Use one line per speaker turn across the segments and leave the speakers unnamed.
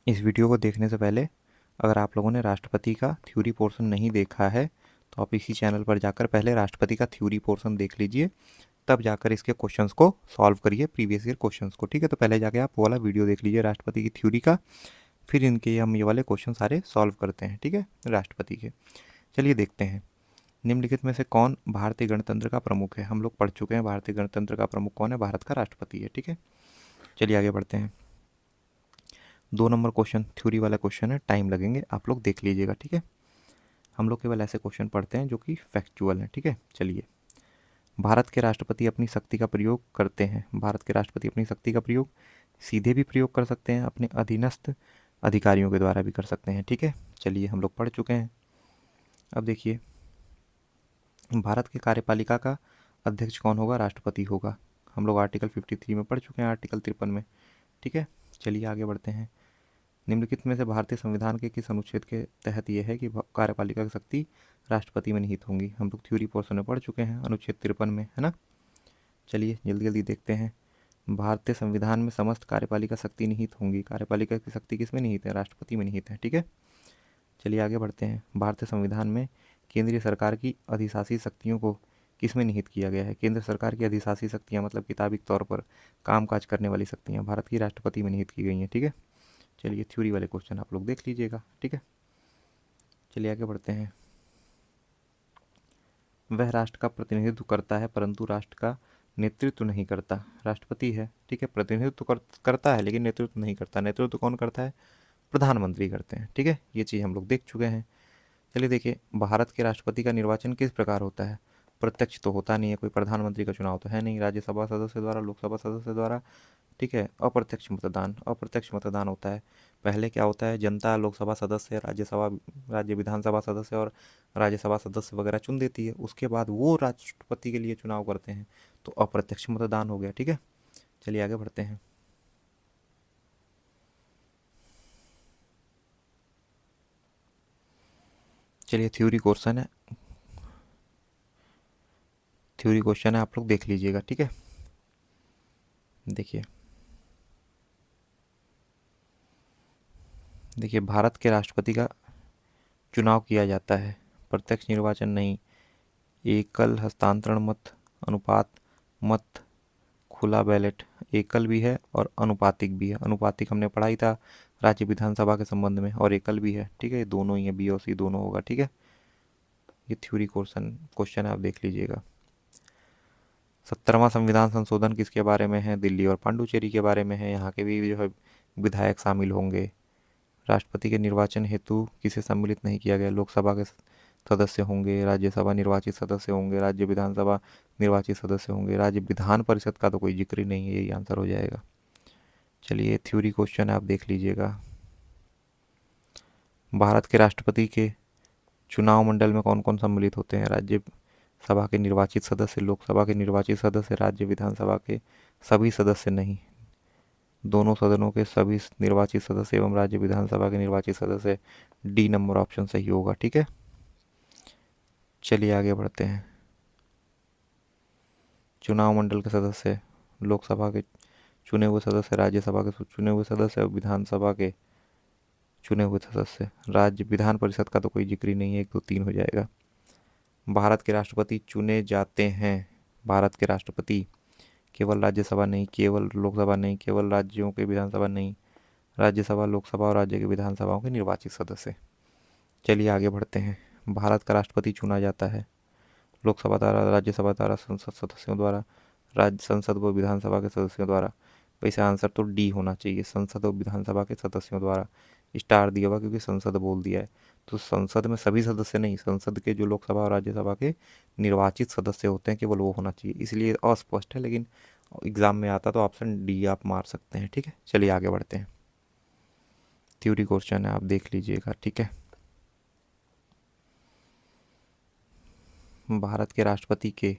इस वीडियो को देखने से पहले अगर आप लोगों ने राष्ट्रपति का थ्योरी पोर्शन नहीं देखा है तो आप इसी चैनल पर जाकर पहले राष्ट्रपति का थ्योरी पोर्शन देख लीजिए, तब जाकर इसके क्वेश्चंस को सॉल्व करिए, प्रीवियस ईयर क्वेश्चंस को। ठीक है, तो पहले जाके आप वो वाला वीडियो देख लीजिए राष्ट्रपति की थ्योरी का, फिर इनके हम ये वाले क्वेश्चन सारे सॉल्व करते हैं। ठीक है, राष्ट्रपति के। चलिए देखते हैं, निम्नलिखित में से कौन भारतीय गणतंत्र का प्रमुख है। हम लोग पढ़ चुके हैं भारतीय गणतंत्र का प्रमुख कौन है, भारत का राष्ट्रपति है। ठीक है, चलिए आगे बढ़ते हैं। 2 नंबर क्वेश्चन थ्योरी वाला क्वेश्चन है, टाइम लगेंगे, आप लोग देख लीजिएगा। ठीक है, हम लोग केवल ऐसे क्वेश्चन पढ़ते हैं जो कि फैक्चुअल हैं। ठीक है, चलिए। भारत के राष्ट्रपति अपनी शक्ति का प्रयोग करते हैं। भारत के राष्ट्रपति अपनी शक्ति का प्रयोग सीधे भी प्रयोग कर सकते हैं, अपने अधीनस्थ अधिकारियों के द्वारा भी कर सकते हैं। ठीक है, चलिए हम लोग पढ़ चुके हैं। अब देखिए, भारत के कार्यपालिका का अध्यक्ष कौन होगा, राष्ट्रपति होगा। हम लोग आर्टिकल 53 में पढ़ चुके हैं, आर्टिकल 53 में। ठीक है, चलिए आगे बढ़ते हैं। निम्नलिखित में से भारतीय संविधान के किस अनुच्छेद के तहत यह है कि कार्यपालिका की शक्ति राष्ट्रपति में निहित होंगी। हम लोग थ्योरी पोर्शन में पढ़ चुके हैं, अनुच्छेद 53 में, है ना। चलिए जल्दी जल्दी देखते हैं। भारतीय संविधान में समस्त कार्यपालिका शक्ति निहित होंगी। कार्यपालिका की शक्ति किस में निहित है, राष्ट्रपति में निहित है। ठीक है, चलिए आगे बढ़ते हैं। भारतीय संविधान में केंद्रीय सरकार की अधिशासी शक्तियों को किस में निहित किया गया है। केंद्र सरकार की अधिशासी शक्तियाँ मतलब किताबिक तौर पर कामकाज करने वाली शक्तियाँ भारत की राष्ट्रपति में निहित की गई हैं। ठीक है, चलिए थ्योरी वाले क्वेश्चन आप लोग देख लीजिएगा। ठीक है, चलिए आगे बढ़ते हैं। वह राष्ट्र का प्रतिनिधित्व करता है परंतु राष्ट्र का नेतृत्व नहीं करता। राष्ट्रपति है, ठीक है, प्रतिनिधित्व करता है लेकिन नेतृत्व नहीं करता। नेतृत्व कौन करता है, प्रधानमंत्री करते हैं। ठीक है, ये चीज़ हम लोग देख चुके हैं। चलिए देखिए, भारत के राष्ट्रपति का निर्वाचन किस प्रकार होता है। प्रत्यक्ष तो होता नहीं है, कोई प्रधानमंत्री का चुनाव तो है नहीं, राज्यसभा सदस्य द्वारा, लोकसभा सदस्य द्वारा। ठीक है, अप्रत्यक्ष मतदान, अप्रत्यक्ष मतदान होता है। पहले क्या होता है, जनता लोकसभा सदस्य, राज्यसभा, राज्य विधानसभा सदस्य और राज्यसभा सदस्य वगैरह चुन देती है, उसके बाद वो राष्ट्रपति के लिए चुनाव करते हैं, तो अप्रत्यक्ष मतदान हो गया। ठीक है, चलिए आगे बढ़ते हैं। चलिए थ्योरी क्वेश्चन है, थ्योरी क्वेश्चन है, आप लोग देख लीजिएगा। ठीक है, देखिए देखिए, भारत के राष्ट्रपति का चुनाव किया जाता है, प्रत्यक्ष निर्वाचन नहीं, एकल हस्तांतरण मत, अनुपात मत, खुला बैलेट। एकल भी है और अनुपातिक भी है। अनुपातिक हमने पढ़ा ही था राज्य विधानसभा के संबंध में, और एकल भी है। ठीक है, ये दोनों ही है, बी और सी दोनों होगा। ठीक है, ये थ्योरी क्वेश्चन है, आप देख लीजिएगा। 70वां संविधान संशोधन किसके बारे में है, दिल्ली और पांडुचेरी के बारे में है। यहाँ के भी जो है विधायक शामिल होंगे। राष्ट्रपति के निर्वाचन हेतु किसे सम्मिलित नहीं किया गया, लोकसभा के सदस्य होंगे, राज्यसभा निर्वाचित सदस्य होंगे, राज्य विधानसभा निर्वाचित सदस्य होंगे, राज्य विधान परिषद का तो कोई जिक्र ही नहीं है, यही आंसर हो जाएगा। चलिए थ्योरी क्वेश्चन है, आप देख लीजिएगा। भारत के राष्ट्रपति के चुनाव मंडल में कौन कौन सम्मिलित होते हैं, राज्यसभा के निर्वाचित सदस्य, लोकसभा के निर्वाचित सदस्य, राज्य विधानसभा के सभी सदस्य नहीं, दोनों सदनों के सभी निर्वाचित सदस्य एवं राज्य विधानसभा के निर्वाचित सदस्य। डी नंबर ऑप्शन सही होगा। ठीक है, चलिए आगे बढ़ते हैं। चुनाव मंडल के सदस्य, लोकसभा के चुने हुए सदस्य, राज्यसभा के चुने हुए सदस्य और विधानसभा के चुने हुए सदस्य। राज्य विधान परिषद का तो कोई जिक्र ही नहीं है, 1 2 3 हो जाएगा। भारत के राष्ट्रपति चुने जाते हैं, भारत के राष्ट्रपति केवल राज्यसभा नहीं, केवल लोकसभा नहीं, केवल राज्यों के विधानसभा नहीं, राज्यसभा, लोकसभा और राज्य के विधानसभाओं के निर्वाचित सदस्य। चलिए आगे बढ़ते हैं। भारत का राष्ट्रपति चुना जाता है लोकसभा द्वारा, राज्यसभा द्वारा, संसद सदस्यों द्वारा, राज्य संसद व विधानसभा के सदस्यों द्वारा। वैसे आंसर तो डी होना चाहिए, संसद और विधानसभा के सदस्यों द्वारा। स्टार दिया हुआ क्योंकि संसद बोल दिया है, तो संसद में सभी सदस्य नहीं, संसद के जो लोकसभा और राज्यसभा के निर्वाचित सदस्य होते हैं केवल वो होना चाहिए, इसलिए अस्पष्ट है, लेकिन एग्जाम में आता तो ऑप्शन डी आप मार सकते हैं। ठीक है, चलिए आगे बढ़ते हैं। थ्योरी क्वेश्चन है, आप देख लीजिएगा। ठीक है, भारत के राष्ट्रपति के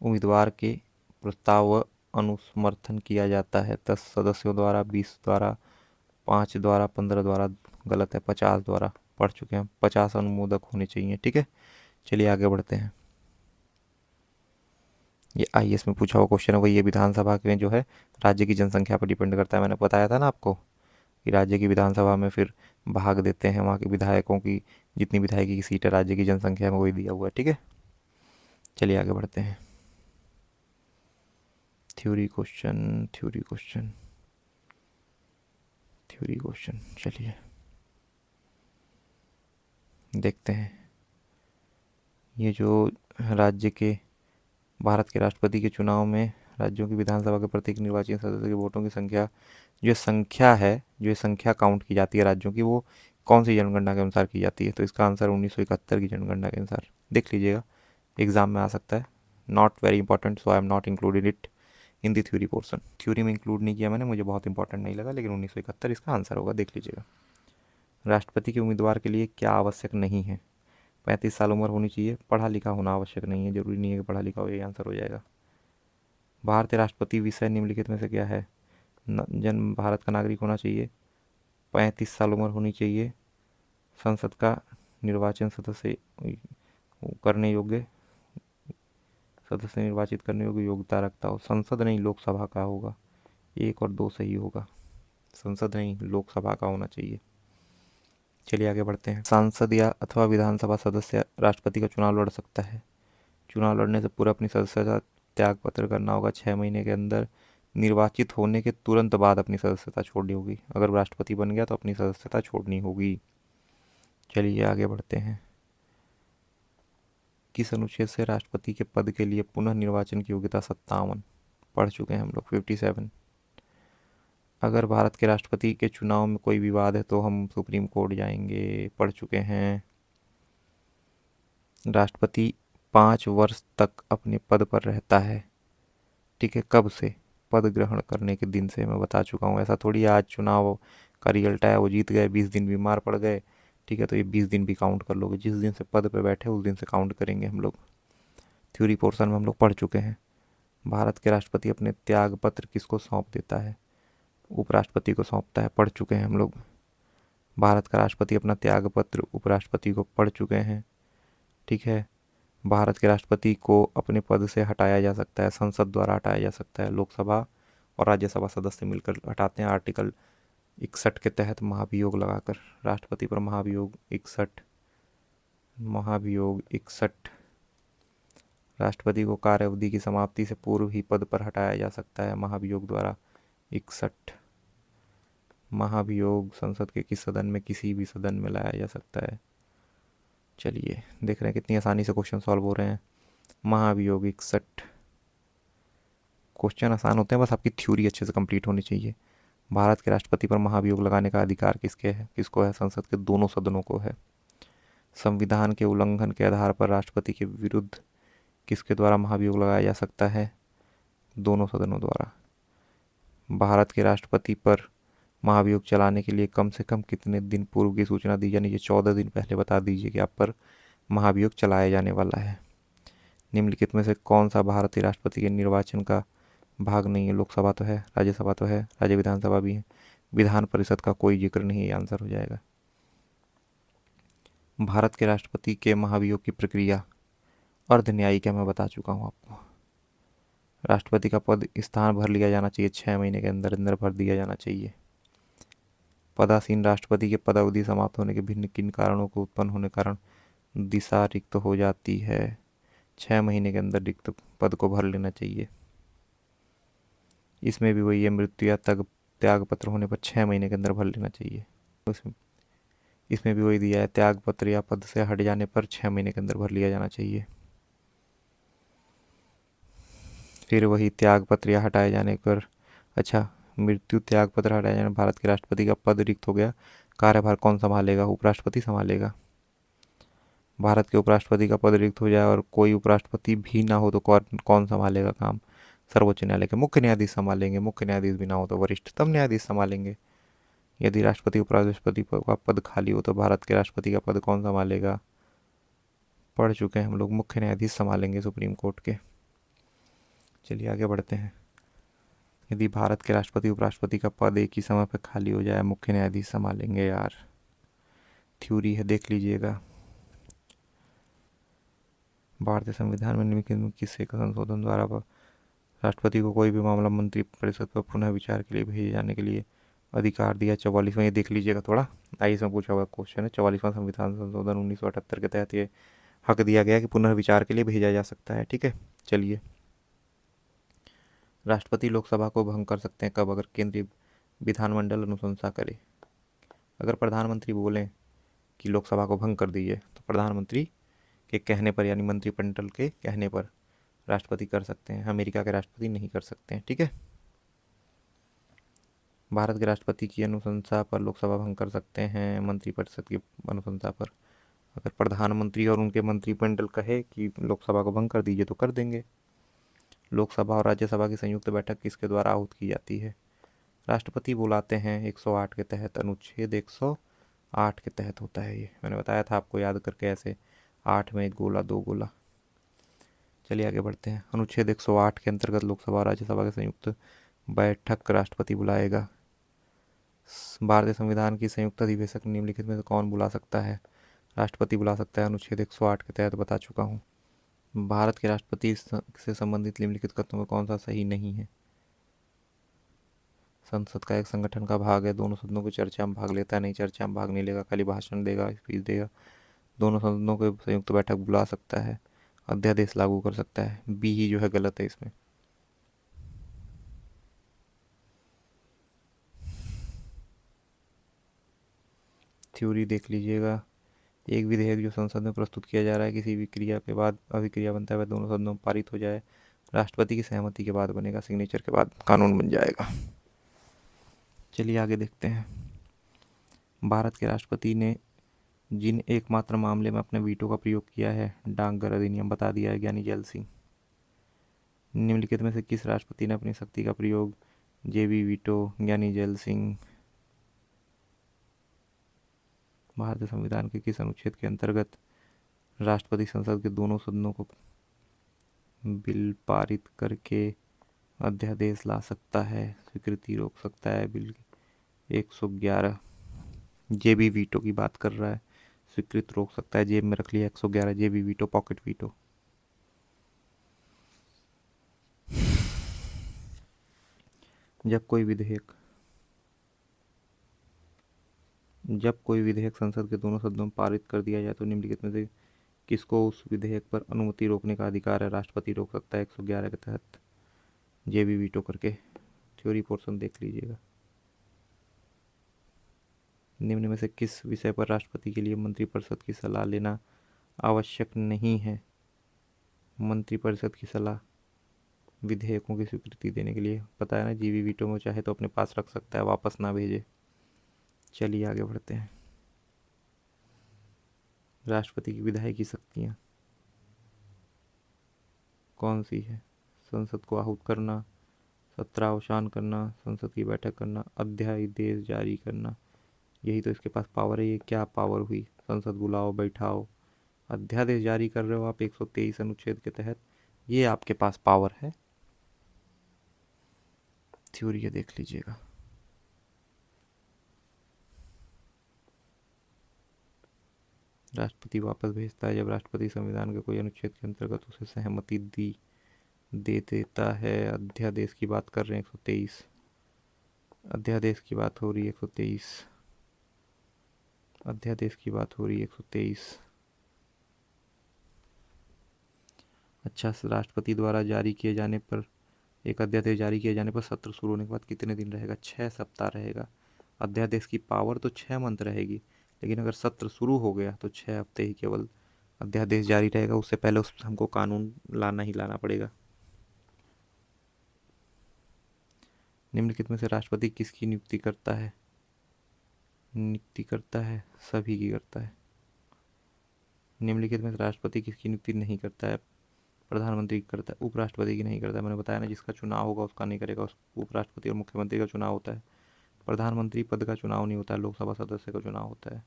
उम्मीदवार के प्रस्ताव व अनुसमर्थन किया जाता है 10 सदस्यों द्वारा, 20 द्वारा, 5 द्वारा, 15 द्वारा। गलत है, 50 द्वारा। पढ़ चुके हैं, 50 अनुमोदक होने चाहिए। ठीक है, चलिए आगे बढ़ते हैं। ये आईएएस में पूछा हुआ क्वेश्चन है, वही ये विधानसभा में जो है राज्य की जनसंख्या पर डिपेंड करता है। मैंने बताया था ना आपको, कि राज्य की विधानसभा में फिर भाग देते हैं, वहाँ के विधायकों की जितनी विधायकी की सीट है राज्य की जनसंख्या में वही दिया हुआ है। ठीक है, चलिए आगे बढ़ते हैं। Theory question, theory question, theory question, चलिए देखते हैं। ये जो राज्य के भारत के राष्ट्रपति के चुनाव में राज्यों की विधानसभा के प्रत्येक निर्वाचित सदस्य के वोटों की संख्या, जो संख्या है, जो संख्या काउंट की जाती है राज्यों की, वो कौन सी जनगणना के अनुसार की जाती है? तो इसका आंसर 1971 की जनगणना के अनुसार। देख लीजिएगा, एग्जाम में आ सकता है। Not very important, so I am not included it in the theory portion. Theory में इंक्लूड नहीं किया मैंने, मुझे बहुत इंपॉर्टेंट नहीं लगा, लेकिन 1971 इसका आंसर होगा, देख लीजिएगा। राष्ट्रपति के उम्मीदवार के लिए क्या आवश्यक नहीं है? 35 साल उम्र होनी चाहिए, पढ़ा लिखा होना आवश्यक नहीं है, जरूरी नहीं है कि पढ़ा लिखा हो, यही आंसर हो जाएगा। भारतीय राष्ट्रपति विषय निम्नलिखित में से क्या है? जन्म भारत का नागरिक होना चाहिए, 35 साल उम्र होनी चाहिए, संसद का निर्वाचन सदस्य करने योग्य, सदस्य निर्वाचित करने योग्य योग्यता रखता हो। संसद नहीं, लोकसभा का होगा। 1 और 2 सही होगा, संसद नहीं लोकसभा का होना चाहिए। चलिए आगे बढ़ते हैं। सांसद या अथवा विधानसभा सदस्य राष्ट्रपति का चुनाव लड़ सकता है। चुनाव लड़ने से पूर्व अपनी सदस्यता त्याग पत्र करना होगा। 6 महीने के अंदर निर्वाचित होने के तुरंत बाद अपनी सदस्यता छोड़नी होगी। अगर राष्ट्रपति बन गया तो अपनी सदस्यता छोड़नी होगी। चलिए आगे बढ़ते हैं। किस अनुच्छेद से राष्ट्रपति के पद के लिए पुनः निर्वाचन की योग्यता? 57 पढ़ चुके हैं हम लोग। 57। अगर भारत के राष्ट्रपति के चुनाव में कोई विवाद है तो हम सुप्रीम कोर्ट जाएंगे, पढ़ चुके हैं। राष्ट्रपति 5 वर्ष तक अपने पद पर रहता है। ठीक है, कब से? पद ग्रहण करने के दिन से। मैं बता चुका हूँ, ऐसा थोड़ी आज चुनाव का रिजल्ट आया, वो जीत गए, 20 दिन बीमार पड़ गए, ठीक है, तो ये 20 दिन भी काउंट कर लोगे। जिस दिन से पद पे बैठे उस दिन से काउंट करेंगे हम लोग। थ्योरी पोर्शन में हम लोग पढ़ चुके हैं। भारत के राष्ट्रपति अपने त्याग पत्र किसको सौंप देता है? उपराष्ट्रपति को सौंपता है, पढ़ चुके हैं हम लोग। भारत का राष्ट्रपति अपना त्याग पत्र उपराष्ट्रपति को, पढ़ चुके हैं। ठीक है, भारत के राष्ट्रपति को अपने पद से हटाया जा सकता है, संसद द्वारा हटाया जा सकता है। लोकसभा और राज्यसभा सदस्य मिलकर हटाते हैं, आर्टिकल 61 के तहत महाभियोग लगाकर। राष्ट्रपति पर महाभियोग 61, महाभियोग 61। राष्ट्रपति को कार्य अवधि की समाप्ति से पूर्व ही पद पर हटाया जा सकता है महाभियोग द्वारा। 61। महाभियोग संसद के किस सदन में? किसी भी सदन में लाया जा सकता है। चलिए देख रहे हैं कितनी आसानी से क्वेश्चन सॉल्व हो रहे हैं। महाभियोग 61। क्वेश्चन आसान होते हैं, बस आपकी थ्योरी अच्छे से कंप्लीट होनी चाहिए। भारत के राष्ट्रपति पर महाभियोग लगाने का अधिकार किसको है? संसद के दोनों सदनों को है। संविधान के उल्लंघन के आधार पर राष्ट्रपति के विरुद्ध किसके द्वारा महाभियोग लगाया जा सकता है? दोनों सदनों द्वारा। भारत के राष्ट्रपति पर महाभियोग चलाने के लिए कम से कम कितने दिन पूर्व की सूचना दी जानी चाहिए? 14 दिन पहले बता दीजिए कि आप पर महाभियोग चलाया जाने वाला है। निम्नलिखित में से कौन सा भारतीय राष्ट्रपति के निर्वाचन का भाग नहीं है? लोकसभा तो है, राज्यसभा तो है, राज्य विधानसभा भी है, विधान परिषद का कोई जिक्र नहीं है, आंसर हो जाएगा। भारत के राष्ट्रपति के महाभियोग की प्रक्रिया अर्ध न्यायिक है, मैं बता चुका हूँ आपको। राष्ट्रपति का पद स्थान भर लिया जाना चाहिए, 6 महीने के अंदर अंदर भर दिया जाना चाहिए। पदासीन राष्ट्रपति के पदावधि समाप्त होने के भिन्न किन कारणों को उत्पन्न होने कारण दिशा रिक्त हो जाती है? 6 महीने के अंदर रिक्त पद को भर लेना चाहिए। इसमें भी वही है, मृत्यु या त्याग पत्र होने पर 6 महीने के अंदर भर लेना चाहिए। इसमें भी वही दिया है, त्याग पत्र या पद से हट जाने पर 6 महीने के अंदर भर लिया जाना चाहिए। फिर वही त्याग पत्र या हटाए जाने पर, अच्छा, मृत्यु त्याग पत्र हटाए जाने भारत के राष्ट्रपति का पद रिक्त हो गया, कार्यभार कौन संभालेगा? उपराष्ट्रपति संभालेगा। भारत के उपराष्ट्रपति का पद रिक्त हो जाए और कोई उपराष्ट्रपति भी ना हो तो कौन संभालेगा काम? सर्वोच्च न्यायालय के मुख्य न्यायाधीश संभालेंगे। मुख्य न्यायाधीश भी ना हो तो वरिष्ठतम न्यायाधीश संभालेंगे। यदि राष्ट्रपति उपराष्ट्रपति का पद खाली हो तो भारत के राष्ट्रपति का पद कौन संभालेगा? पढ़ चुके हैं हम लोग, मुख्य न्यायाधीश संभालेंगे सुप्रीम कोर्ट के। चलिए आगे बढ़ते हैं। यदि भारत के राष्ट्रपति उपराष्ट्रपति का पद एक ही समय पर खाली हो जाए, मुख्य न्यायाधीश संभालेंगे। यार थ्योरी है, देख लीजिएगा। भारतीय संविधान में निम्नलिखित किसी का संशोधन द्वारा राष्ट्रपति को कोई भी मामला मंत्री परिषद पर पुनः विचार के लिए भेजे जाने के लिए अधिकार दिया 44वां, ये देख लीजिएगा थोड़ा, आइए इसमें पूछा हुआ क्वेश्चन है। 44वां संविधान संशोधन 1978 के तहत ये हक दिया गया कि पुनर्विचार के लिए भेजा जा सकता है। ठीक है, चलिए। राष्ट्रपति लोकसभा को भंग कर सकते हैं कब? अगर केंद्रीय विधानमंडल अनुशंसा करे। अगर प्रधानमंत्री बोलें कि लोकसभा को भंग कर दीजिए तो प्रधानमंत्री के कहने पर, यानी मंत्रिमंडल के कहने पर राष्ट्रपति कर सकते हैं। अमेरिका के राष्ट्रपति नहीं कर सकते हैं। ठीक है। भारत के राष्ट्रपति की अनुशंसा पर लोकसभा भंग कर सकते हैं मंत्रिपरिषद की अनुशंसा पर। अगर प्रधानमंत्री और उनके मंत्रिमंडल कहे कि लोकसभा को भंग कर दीजिए तो कर देंगे। लोकसभा और राज्यसभा की संयुक्त बैठक किसके द्वारा आहूत की जाती है? राष्ट्रपति बुलाते हैं 108 के तहत, अनुच्छेद 108 के तहत होता है ये। मैंने बताया था आपको, याद करके ऐसे 8 में 1 गोला 2 गोला। चलिए आगे बढ़ते हैं। अनुच्छेद 108 के अंतर्गत लोकसभा और राज्यसभा की संयुक्त बैठक राष्ट्रपति बुलाएगा। भारतीय संविधान की संयुक्त अधिवेशक निम्नलिखित में से कौन बुला सकता है? राष्ट्रपति बुला सकता है, अनुच्छेद 108 के तहत बता चुका हूँ। भारत के राष्ट्रपति से संबंधित निम्नलिखित कथनों में कौन सा सही नहीं है? संसद का एक संगठन का भाग है, दोनों सदनों की चर्चा में भाग लेता है, नहीं चर्चा में भाग नहीं लेगा, खाली भाषण देगा, स्पीच देगा। दोनों सदनों की संयुक्त बैठक बुला सकता है, अध्यादेश लागू कर सकता है। बी ही जो है गलत है इसमें। थ्योरी देख लीजिएगा। एक विधेयक जो संसद में प्रस्तुत किया जा रहा है किसी भी क्रिया के बाद अभिक्रिया बनता है, वह दोनों सदनों में पारित हो जाए, राष्ट्रपति की सहमति के बाद बनेगा, सिग्नेचर के बाद कानून बन जाएगा। चलिए आगे देखते हैं। भारत के राष्ट्रपति ने जिन एकमात्र मामले में अपने वीटो का प्रयोग किया है, डाकघर अधिनियम, बता दिया है ज्ञानी जैल सिंह। निम्नलिखित में से किस राष्ट्रपति ने अपनी शक्ति का प्रयोग? जेबी वीटो, ज्ञानी जैल सिंह। भारतीय संविधान के किस अनुच्छेद के अंतर्गत राष्ट्रपति संसद के दोनों सदनों को बिल पारित करके अध्यादेश ला सकता है, स्वीकृति रोक सकता है? बिल 111 जेबी वीटो की बात कर रहा है, स्वीकृत रोक सकता है। जेब में रख लिया 111 जेबी वीटो, पॉकेट वीटो। जब कोई विधेयक संसद के दोनों सदनों में पारित कर दिया जाए तो निम्नलिखित में से किसको उस विधेयक पर अनुमति रोकने का अधिकार है? राष्ट्रपति रोक सकता है 111 के तहत, जेबी वीटो करके। थ्योरी पोर्शन देख लीजिएगा। निम्न में से किस विषय पर राष्ट्रपति के लिए मंत्रिपरिषद की सलाह लेना आवश्यक नहीं है? मंत्रिपरिषद की सलाह विधेयकों की स्वीकृति देने के लिए। पता है ना, जेबी वीटो में चाहे तो अपने पास रख सकता है, वापस ना भेजे। चलिए आगे बढ़ते हैं। राष्ट्रपति की विधायी शक्तियाँ कौन सी है? संसद को आहूत करना, सत्रावसान करना, संसद की बैठक करना, अध्यादेश जारी करना। यही तो इसके पास पावर है। ये क्या पावर हुई? संसद बुलाओ, बैठाओ, अध्यादेश जारी कर रहे हो आप 123 अनुच्छेद के तहत, ये आपके पास पावर है। थ्योरी ये देख लीजिएगा। राष्ट्रपति वापस भेजता है जब राष्ट्रपति संविधान के कोई अनुच्छेद के अंतर्गत उसे सहमति दे देता है। अध्यादेश की बात कर रहे हैं 123, अध्यादेश की बात हो रही है 123, अध्यादेश की बात हो रही है 123। अच्छा, राष्ट्रपति द्वारा जारी किए जाने पर, एक अध्यादेश जारी किए जाने पर सत्र शुरू होने के बाद कितने दिन रहेगा? 6 सप्ताह रहेगा। अध्यादेश की पावर तो 6 मंथ रहेगी, लेकिन अगर सत्र शुरू हो गया तो 6 हफ्ते ही केवल अध्यादेश जारी रहेगा। उससे पहले हमको कानून लाना ही लाना पड़ेगा। निम्नलिखित में से राष्ट्रपति किसकी नियुक्ति करता है? नियुक्ति करता है, सभी की करता है। निम्नलिखित में से राष्ट्रपति किसकी नियुक्ति नहीं करता है? प्रधानमंत्री की करता है, उपराष्ट्रपति की नहीं करता है। मैंने बताया ना, जिसका चुनाव होगा उसका नहीं करेगा। उस उपराष्ट्रपति और मुख्यमंत्री का चुनाव होता है। प्रधानमंत्री पद का चुनाव नहीं होता है, लोकसभा सदस्य का चुनाव होता है।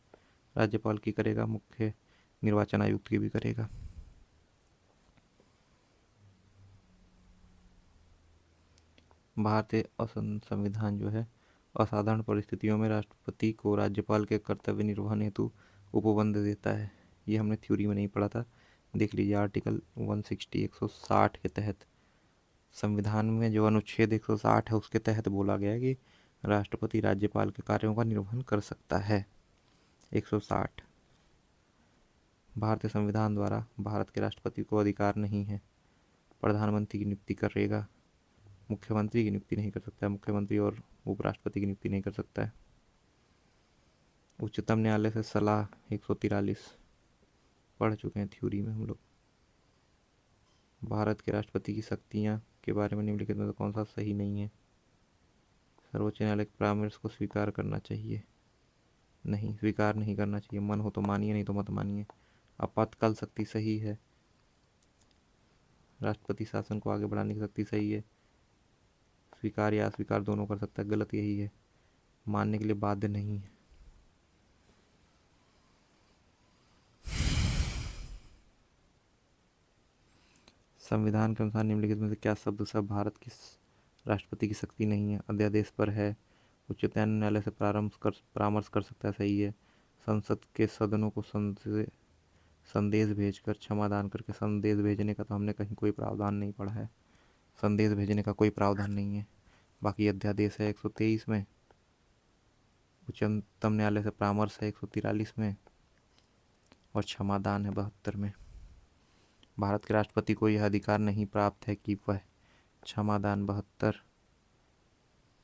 राज्यपाल की करेगा, मुख्य निर्वाचन आयुक्त की भी करेगा। भारतीय संविधान जो है असाधारण परिस्थितियों में राष्ट्रपति को राज्यपाल के कर्तव्य निर्वहन हेतु उपबंध देता है। ये हमने थ्योरी में नहीं पढ़ा था, देख लीजिए। आर्टिकल 160 160 के तहत संविधान में जो अनुच्छेद 160 है उसके तहत बोला गया है कि राष्ट्रपति राज्यपाल के कार्यों का निर्वहन कर सकता है। 160 भारतीय संविधान द्वारा भारत के राष्ट्रपति को अधिकार नहीं है प्रधानमंत्री की नियुक्ति करेगा, मुख्यमंत्री की नियुक्ति नहीं कर सकता है, मुख्यमंत्री और उपराष्ट्रपति की नियुक्ति नहीं कर सकता है। उच्चतम न्यायालय से सलाह 143 पढ़ चुके हैं थ्योरी में हम लोग। भारत के राष्ट्रपति की शक्तियां के बारे में निम्नलिखित में से कौन सा सही नहीं है? सर्वोच्च न्यायालय के परामर्श को स्वीकार करना चाहिए। नहीं, स्वीकार नहीं करना चाहिए। मन हो तो मानिए, नहीं तो मत मानिए। आपातकाल शक्ति सही है। राष्ट्रपति शासन को आगे बढ़ाने की शक्ति सही है। स्वीकार या अस्वीकार दोनों कर सकता है, गलत यही है। मानने के लिए बाध्य नहीं है। संविधान के अनुसार निम्नलिखित में से क्या शब्द सब भारत की राष्ट्रपति की शक्ति नहीं है? अध्यादेश पर है। उच्चतम न्यायालय से परामर्श कर सकता है, सही है। संसद के सदनों को संदेश भेजकर क्षमादान करके, संदेश भेजने का तो हमने कहीं कोई प्रावधान नहीं पढ़ा है। संदेश भेजने का कोई प्रावधान नहीं है। बाकी अध्यादेश है 123 में, उच्चतम न्यायालय से परामर्श है 143 में, और क्षमादान है 72 में। भारत के राष्ट्रपति को यह अधिकार नहीं प्राप्त है कि वह क्षमादान 72,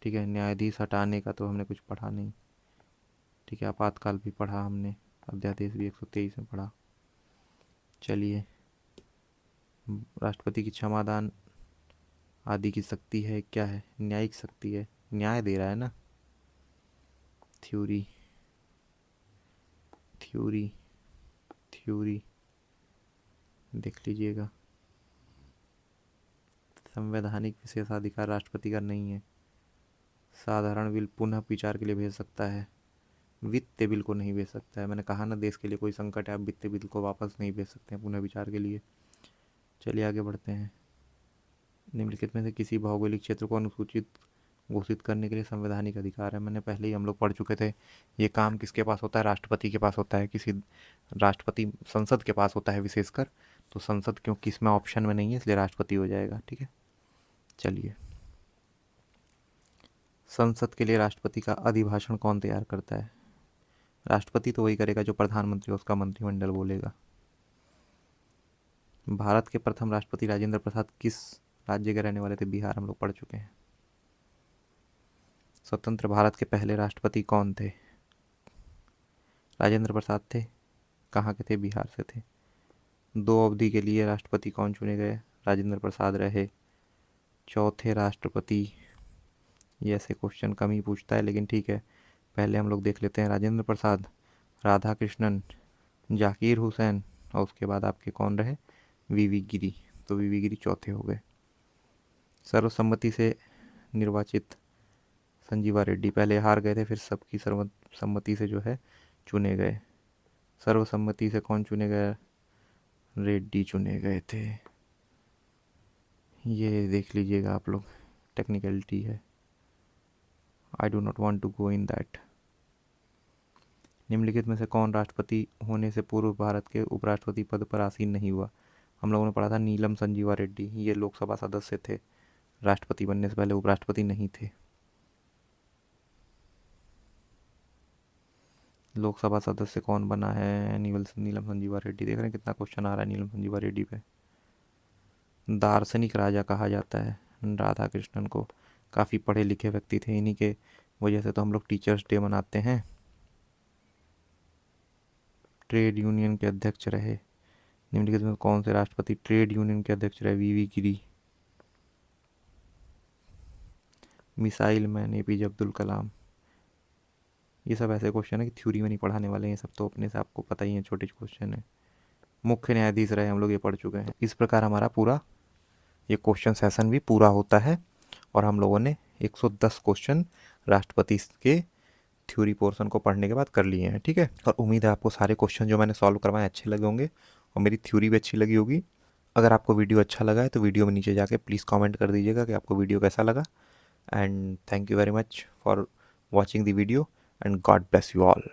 ठीक है। न्यायाधीश हटाने का तो हमने कुछ पढ़ा नहीं, ठीक है। आपातकाल भी पढ़ा हमने, अध्यादेश भी 123 में पढ़ा। चलिए, राष्ट्रपति की क्षमादान आदि की शक्ति है, क्या है? न्यायिक शक्ति है, न्याय दे रहा है ना। थ्योरी थ्योरी थ्योरी देख लीजिएगा। संवैधानिक विशेषाधिकार राष्ट्रपति का नहीं है। साधारण बिल पुनः विचार के लिए भेज सकता है, वित्तीय बिल को नहीं भेज सकता है। मैंने कहा ना, देश के लिए कोई संकट है, आप वित्तीय बिल को वापस नहीं भेज सकते हैं पुनः विचार के लिए। चलिए आगे बढ़ते हैं। निम्नलिखित में से किसी भौगोलिक क्षेत्र को अनुसूचित घोषित करने के लिए संवैधानिक अधिकार है। मैंने पहले ही हम लोग पढ़ चुके थे। ये काम किसके पास होता है? राष्ट्रपति के पास होता है। किसी राष्ट्रपति संसद के पास होता है विशेषकर, तो संसद क्योंकि इसमें ऑप्शन में नहीं है इसलिए राष्ट्रपति हो जाएगा, ठीक है। चलिए, संसद के लिए राष्ट्रपति का अभिभाषण कौन तैयार करता है? राष्ट्रपति तो वही करेगा जो प्रधानमंत्री उसका मंत्रिमंडल बोलेगा। भारत के प्रथम राष्ट्रपति राजेंद्र प्रसाद किस राज्य के रहने वाले थे? बिहार, हम लोग पढ़ चुके हैं। स्वतंत्र भारत के पहले राष्ट्रपति कौन थे? राजेंद्र प्रसाद थे। कहाँ के थे? बिहार से थे। 2 अवधि के लिए राष्ट्रपति कौन चुने गए? राजेंद्र प्रसाद रहे। चौथे राष्ट्रपति, ये ऐसे क्वेश्चन कम ही पूछता है, लेकिन ठीक है, पहले हम लोग देख लेते हैं। राजेंद्र प्रसाद, राधा कृष्णन, जाकिर हुसैन, और उसके बाद आपके कौन रहे? वीवी गिरी। तो वीवी गिरी चौथे हो गए। सर्वसम्मति से निर्वाचित संजीवा रेड्डी, पहले हार गए थे, फिर सबकी सर्वसम्मति से जो है चुने गए। सर्वसम्मति से कौन चुने गए? रेड्डी चुने गए थे। ये देख लीजिएगा आप लोग, टेक्निकलिटी है। I do not want to go in that. निम्नलिखित में से कौन राष्ट्रपति होने से पूर्व भारत के उपराष्ट्रपति पद पर आसीन नहीं हुआ? हम लोगों ने पढ़ा था नीलम संजीवा रेड्डी। ये लोकसभा सदस्य थे, राष्ट्रपति बनने से पहले उपराष्ट्रपति नहीं थे। लोकसभा सदस्य कौन बना है? नीलम संजीवा रेड्डी। देख रहे हैं कितना क्वेश्चन आ रहा है नीलम संजीवा रेड्डी पे। दार्शनिक राजा कहा जाता है राधा कृष्णन को। काफ़ी पढ़े लिखे व्यक्ति थे, इन्हीं के वजह से तो हम लोग टीचर्स डे मनाते हैं। ट्रेड यूनियन के अध्यक्ष रहे। निम्नलिखित में कौन से राष्ट्रपति ट्रेड यूनियन के अध्यक्ष रहे? वीवी गिरी। Missile man APJ Abdul Kalam. ये सब ऐसे क्वेश्चन है कि थ्योरी में नहीं पढ़ाने वाले हैं, ये सब तो अपने से आपको पता ही है, छोटे क्वेश्चन है। मुख्य न्यायाधीश रहे, हम लोग ये पढ़ चुके हैं। इस प्रकार हमारा पूरा ये क्वेश्चन सेशन भी पूरा होता है, और हम लोगों ने 110 क्वेश्चन राष्ट्रपति के थ्योरी पोर्शन को पढ़ने के बाद कर लिए हैं, ठीक है। और उम्मीद है आपको सारे क्वेश्चन जो मैंने सॉल्व करवाए अच्छे लगे होंगे, और मेरी थ्योरी भी अच्छी लगी होगी। अगर आपको वीडियो अच्छा लगा है तो वीडियो में नीचे जाके प्लीज़ कमेंट कर दीजिएगा कि आपको वीडियो कैसा लगा। And thank you very much for watching the video, and God bless you all.